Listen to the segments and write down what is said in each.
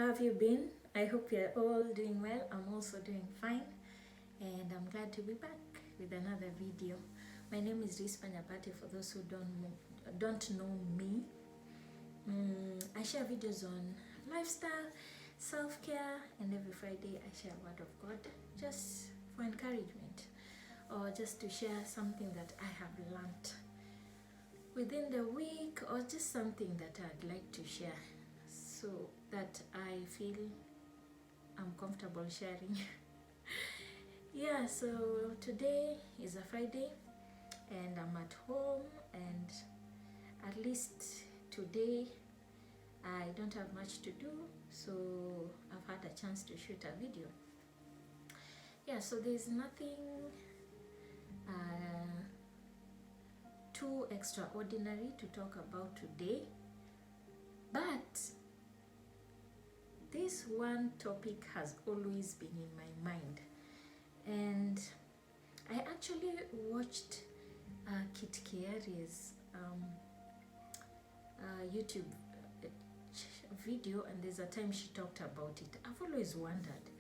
How have you been? I hope you're all doing well. I'm also doing fine, and I'm glad to be back with another video. My name is Rispa Nyapati. For those who don't know me, I share videos on lifestyle, self-care, and every Friday I share a word of God just for encouragement or just to share something that I have learned within the week, or just something that I'd like to share so that I feel I'm comfortable sharing. Yeah, so today is a Friday and I'm at home, and at least today I don't have much to do, so I've had a chance to shoot a video. Yeah, so there's nothing too extraordinary to talk about today, but this one topic has always been in my mind, and I actually watched Kit Kiari's YouTube video, and there's a time she talked about it. I've always wondered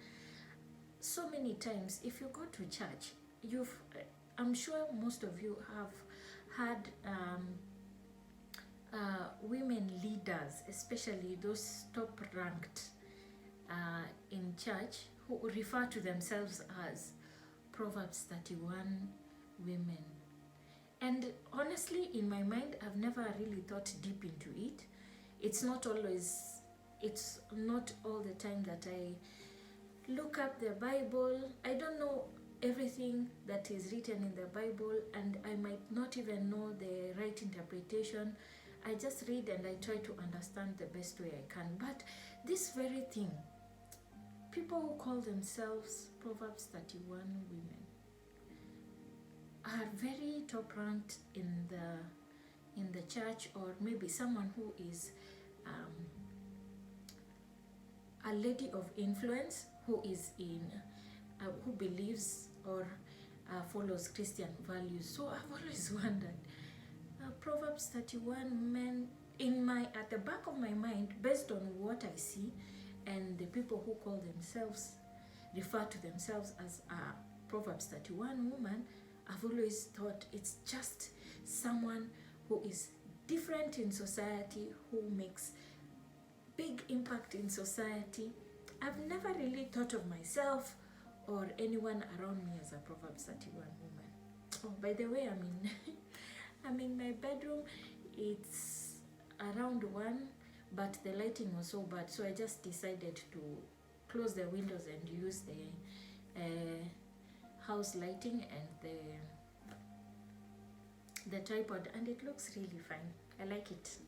so many times, if you go to church, I'm sure most of you have had women leaders, especially those top ranked in church, who refer to themselves as Proverbs 31 women. And honestly, in my mind, I've never really thought deep into it. It's not all the time that I look up the Bible. I don't know everything that is written in the Bible, and I might not even know the right interpretation. I just read and I try to understand the best way I can. But this very thing, people who call themselves Proverbs 31 women, are very top ranked in the church, or maybe someone who is a lady of influence, who who believes or follows Christian values. So I've always wondered, Proverbs 31 men, at the back of my mind, based on what I see, and the people who refer to themselves as a Proverbs 31 woman, I've always thought it's just someone who is different in society, who makes big impact in society. I've never really thought of myself or anyone around me as a Proverbs 31 woman. Oh, by the way, I'm in my bedroom. It's around 1, but the lighting was so bad, so I just decided to close the windows and use the house lighting and the tripod, and it looks really fine. I like it.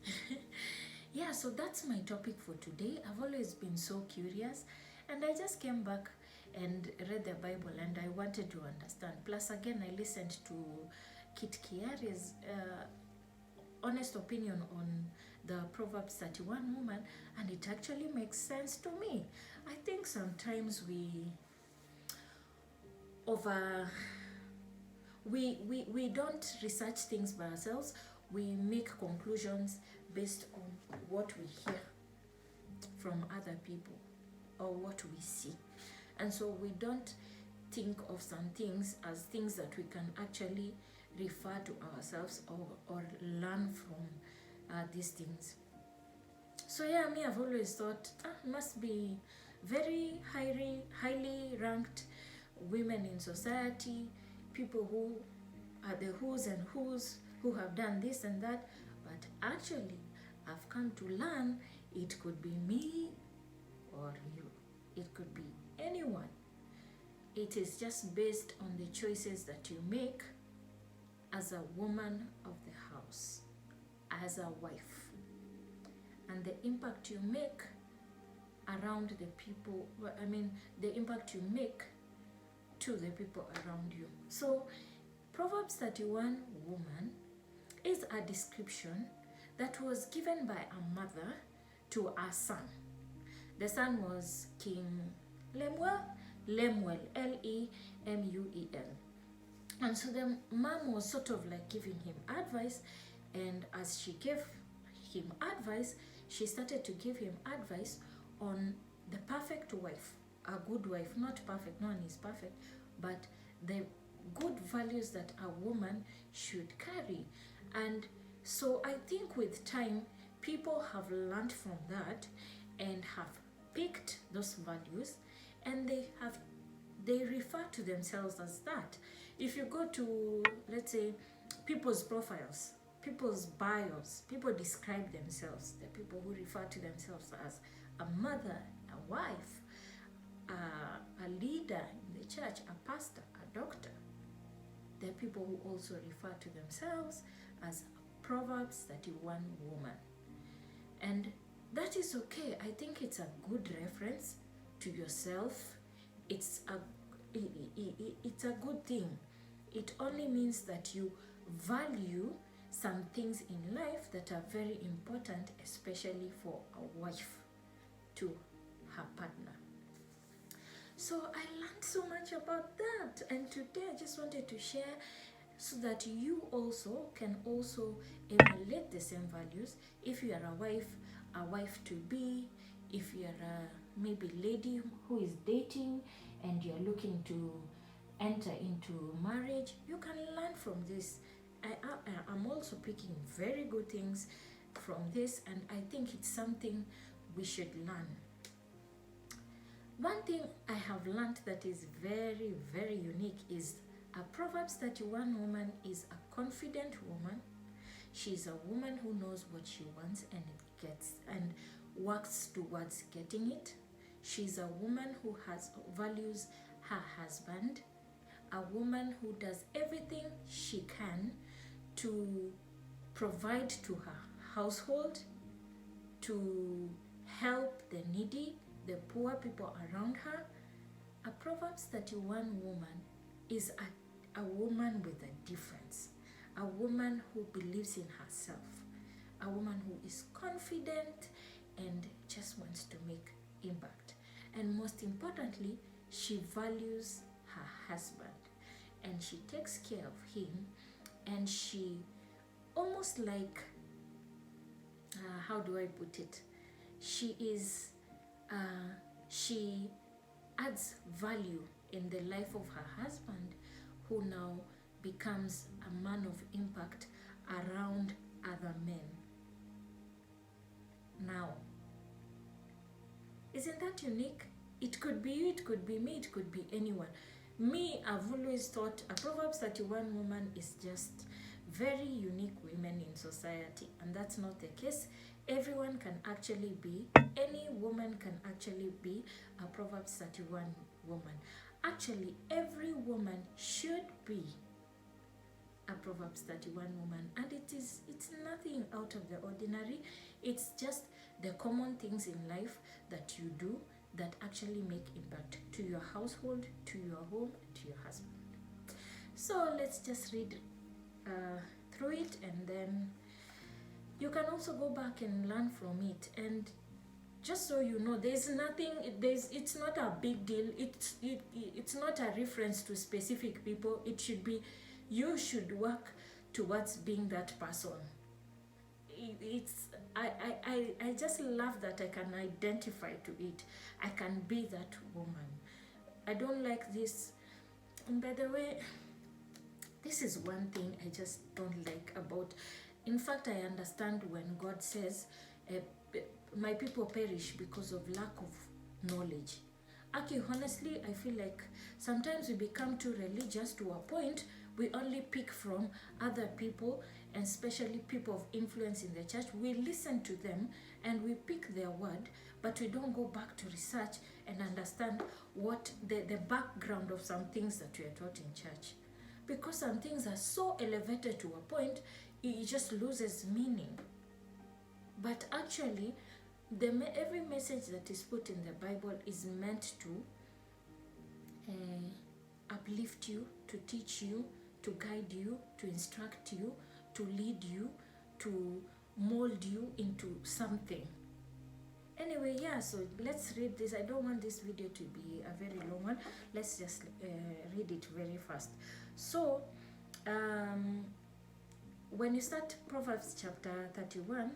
Yeah, so that's my topic for today. I've always been so curious, and I just came back and read the Bible, and I wanted to understand. Plus, again, I listened to Kit Kiari's honest opinion on the Proverbs 31 woman, and it actually makes sense to me. I think sometimes we don't research things by ourselves. We make conclusions based on what we hear from other people or what we see, and so we don't think of some things as things that we can actually refer to ourselves or learn from these things. So yeah, I've always thought must be very highly ranked women in society, people who are the who's and who's, who have done this and that. But actually, I've come to learn it could be me or you. It could be anyone. It is just based on the choices that you make as a woman of the house, as a wife, and the impact you make around the people, the impact you make to the people around you. So Proverbs 31 woman is a description that was given by a mother to a son. The son was King Lemuel, Lemuel, Lemuel. And so the mom was sort of like giving him advice, and as she gave him advice, she started to give him advice on the perfect wife, a good wife, not perfect, no one is perfect, but the good values that a woman should carry. And so I think with time, people have learned from that and have picked those values, and they refer to themselves as that. If you go to, let's say, people's profiles, people's bios, people describe themselves. The people who refer to themselves as a mother, a wife, a leader in the church, a pastor, a doctor. There are people who also refer to themselves as a Proverbs 31 woman. And that is okay. I think it's a good reference to yourself. It's a good thing. It only means that you value some things in life that are very important, especially for a wife to her partner. So I learned so much about that, and today I just wanted to share so that you also can also emulate the same values. If you are a wife to be, if you are a maybe lady who is dating and you're looking to enter into marriage, you can learn from this. I'm also picking very good things from this, and I think it's something we should learn. One thing I have learned that is very, very unique is a Proverbs 31 woman is a confident woman. She's a woman who knows what she wants and gets and works towards getting it. She's a woman who values her husband, a woman who does everything she can to provide to her household, to help the needy, the poor people around her. A Proverbs 31 woman is a woman with a difference, a woman who believes in herself, a woman who is confident and just wants to make impact. And most importantly, she values her husband and she takes care of him, and she almost like, how do I put it? She adds value in the life of her husband, who now becomes a man of impact around other men. Now, isn't that unique? It could be you, it could be me, it could be anyone. Me, I've always thought a Proverbs 31 woman is just very unique women in society, and that's not the case. Everyone can actually be, any woman can actually be a Proverbs 31 woman. Actually, every woman should be a Proverbs 31 woman, and it's nothing out of the ordinary. It's just the common things in life that you do that actually make impact to your household, to your home, to your husband. So let's just read through it, and then you can also go back and learn from it. And just so you know, it's not a big deal. It's not a reference to specific people. It should be, you should work towards being that person. I just love that I can identify to it. I can be that woman. I don't like this. And by the way, this is one thing I just don't like about. In fact, I understand when God says, my people perish because of lack of knowledge. Okay, honestly, I feel like sometimes we become too religious to a point we only pick from other people, and especially people of influence in the church. We listen to them and we pick their word, but we don't go back to research and understand what the background of some things that we are taught in church. Because some things are so elevated to a point, it just loses meaning. But actually, every message that is put in the Bible is meant to uplift you, to teach you, to guide you, to instruct you, to lead you, to mold you into something. Anyway, yeah, so let's read this. I don't want this video to be a very long one. Let's just read it very fast. So, when you start Proverbs chapter 31,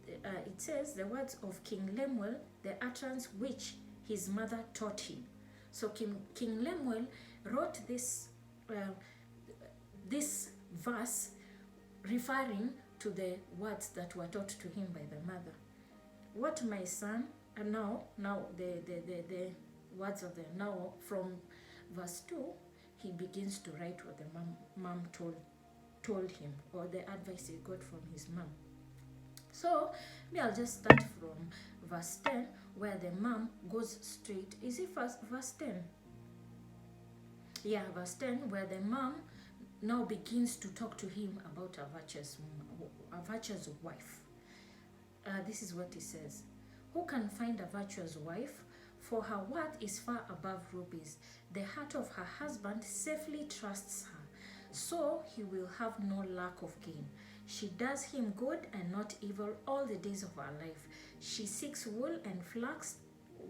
it says, the words of King Lemuel, the utterance which his mother taught him. So King Lemuel wrote this verse referring to the words that were taught to him by the mother. What my son, and now the words of the, now from verse 2, he begins to write what the mom told him, or the advice he got from his mom. So I'll just start from verse 10, where the mom goes straight. Is it verse 10? Yeah, verse 10, where the mom now begins to talk to him about a virtuous wife. This is what he says. Who can find a virtuous wife? For her worth is far above rubies. The heart of her husband safely trusts her, so he will have no lack of gain. She does him good and not evil all the days of her life. She seeks wool and flax,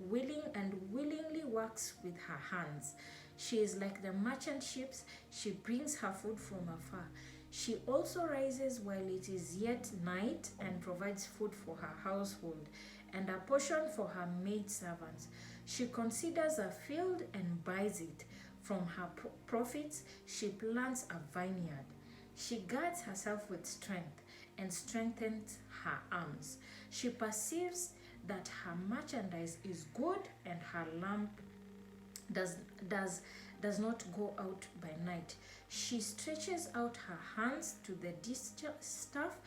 willingly works with her hands. She is like the merchant ships. She brings her food from afar. She also rises while it is yet night and provides food for her household and a portion for her maidservants. She considers a field and buys it. From her profits, she plants a vineyard. She guards herself with strength and strengthens her arms. She perceives that her merchandise is good and her lamp does not go out by night. She stretches out her hands to the distaff,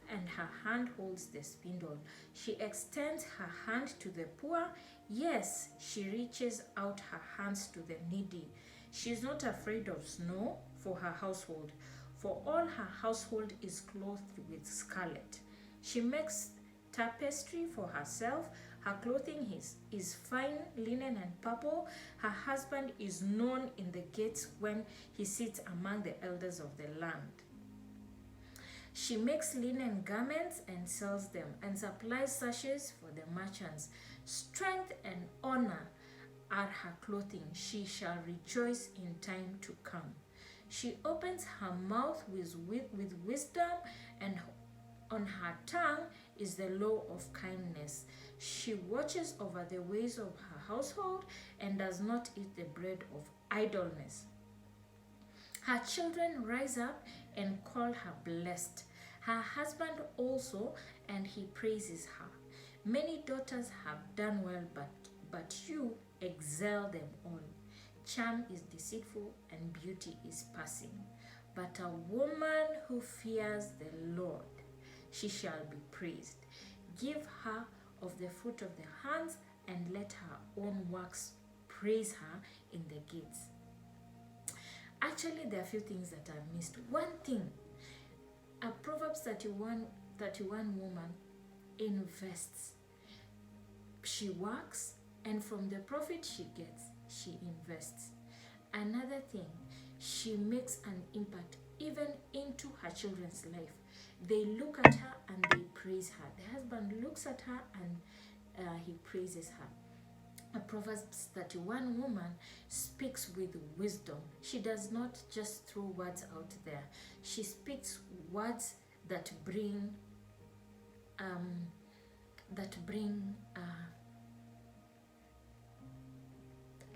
and her hand holds the spindle. She extends her hand to the poor. Yes, she reaches out her hands to the needy. She is not afraid of snow for her household, for all her household is clothed with scarlet. She makes tapestry for herself. Her clothing is fine linen and purple. Her husband is known in the gates when he sits among the elders of the land. She makes linen garments and sells them, and supplies sashes for the merchants. Strength and honor are her clothing. She shall rejoice in time to come. She opens her mouth with wisdom, and on her tongue is the law of kindness. She watches over the ways of her household and does not eat the bread of idleness. Her children rise up and call her blessed. Her husband also, and he praises her. Many daughters have done well, but you excel them all. Charm is deceitful and beauty is passing. But a woman who fears the Lord, she shall be praised. Give her of the fruit of the hands, and let her own works praise her in the gates. Actually, there are a few things that I've missed. One thing, a Proverbs 31 woman invests. She works, and from the profit she gets, she invests. Another thing, she makes an impact even into her children's life. They look at her and they praise her. The husband looks at her and he praises her. A Proverbs 31 woman speaks with wisdom. She does not just throw words out there. She speaks words that bring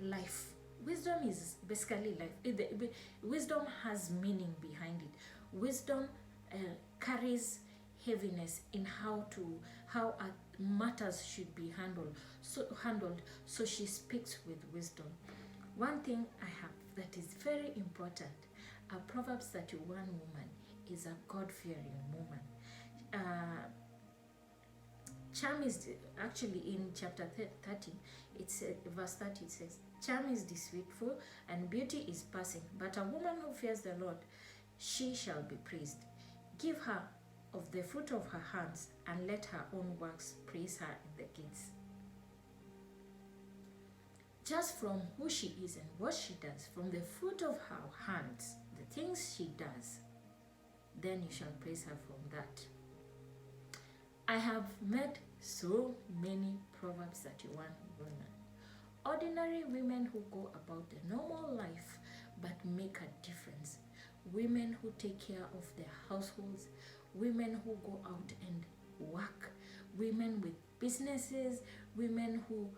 life. Wisdom is basically life. Wisdom has meaning behind it. Wisdom carries heaviness in how matters should be handled. So she speaks with wisdom. One thing I have that is very important, a Proverbs 31 woman is a God-fearing woman. Charm is actually in chapter 30, it's verse 30, it says, charm is deceitful and beauty is passing, but a woman who fears the Lord, she shall be praised. Give her of the fruit of her hands, and let her own works praise her in the gates. Just from who she is and what she does, from the fruit of her hands, the things she does, then you shall praise her from that. I have met so many Proverbs 31 women. Ordinary women who go about the normal life but make a difference. Women who take care of their households, women who go out and work, women with businesses, women who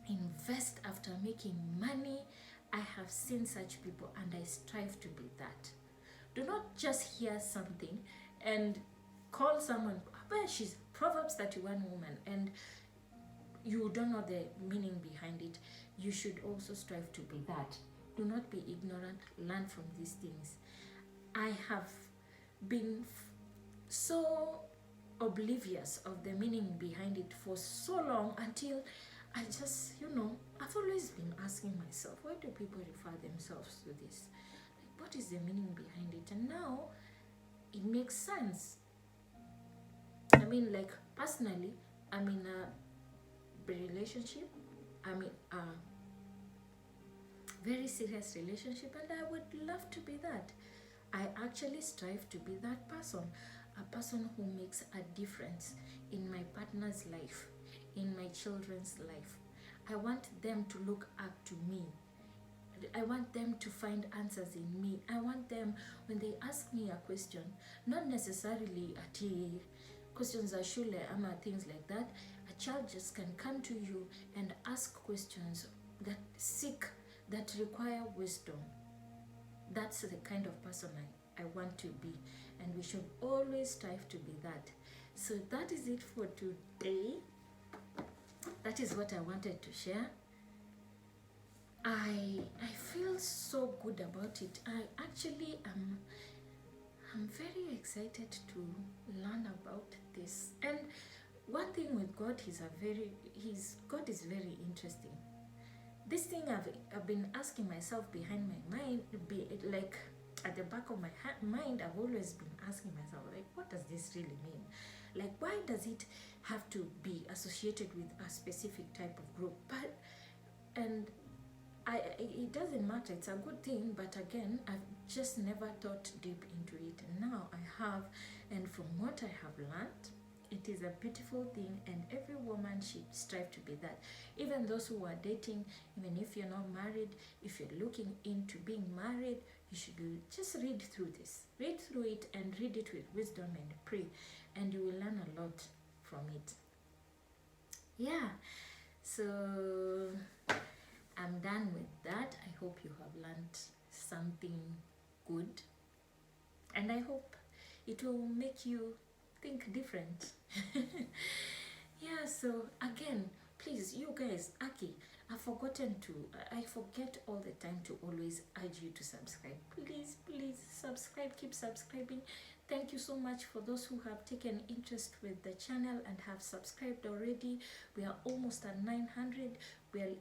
invest after making money. I have seen such people and I strive to be that. Do not just hear something and call someone, well, she's Proverbs 31 woman, and you don't know the meaning behind it. You should also strive to be that. Do not be ignorant. Learn from these things. I have been so oblivious of the meaning behind it for so long until I just, I've always been asking myself, why do people refer themselves to this? Like, what is the meaning behind it? And now it makes sense. I mean, like, personally, I'm in a relationship. I'm in a very serious relationship, and I would love to be that. I actually strive to be that person, a person who makes a difference in my partner's life, in my children's life. I want them to look up to me. I want them to find answers in me. I want them, when they ask me a question, not necessarily questions are shule ama things like that. A child just can come to you and ask questions that require wisdom. That's the kind of person I want to be, and we should always strive to be that. So that is it for today. That is what I wanted to share. I feel so good about it. I actually I'm very excited to learn about this. And one thing with God, God is very interesting. This thing I've been asking myself behind my mind, like at the back of my mind, I've always been asking myself, like, what does this really mean? Like, why does it have to be associated with a specific type of group? It doesn't matter, it's a good thing, but again, I've just never thought deep into it. And now I have, and from what I have learned, it is a beautiful thing, and every woman should strive to be that. Even those who are dating, even if you're not married, if you're looking into being married, you should just read through this. Read through it and read it with wisdom and pray, and you will learn a lot from it. Yeah, so I'm done with that. I hope you have learned something good, and I hope it will make you think different. Yeah, so again, please, you guys, Aki, I forget all the time to always urge you to subscribe. Please subscribe, keep subscribing. Thank you so much for those who have taken interest with the channel and have subscribed already. We are almost at 900.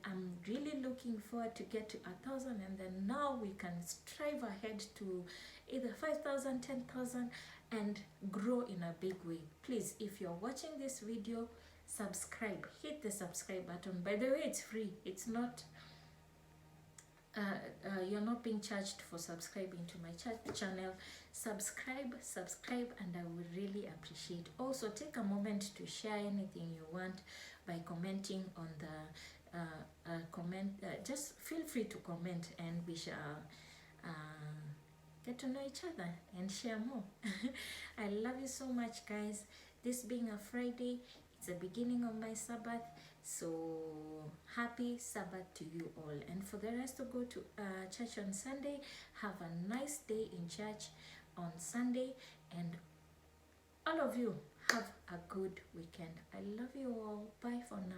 I'm really looking forward to get to 1,000, and then now we can strive ahead to either 5,000, 10,000, and grow in a big way. Please, if you're watching this video, subscribe. Hit the subscribe button. By the way, it's free. It's not you're not being charged for subscribing to my channel. Subscribe, and I would really appreciate. Also, take a moment to share anything you want by commenting on the comment. Just feel free to comment, and we shall get to know each other and share more. I love you so much, guys. This being a Friday, it's the beginning of my Sabbath, so happy Sabbath to you all. And for the rest to go to church on Sunday, have a nice day in church on Sunday, and all of you have a good weekend. I love you all. Bye for now.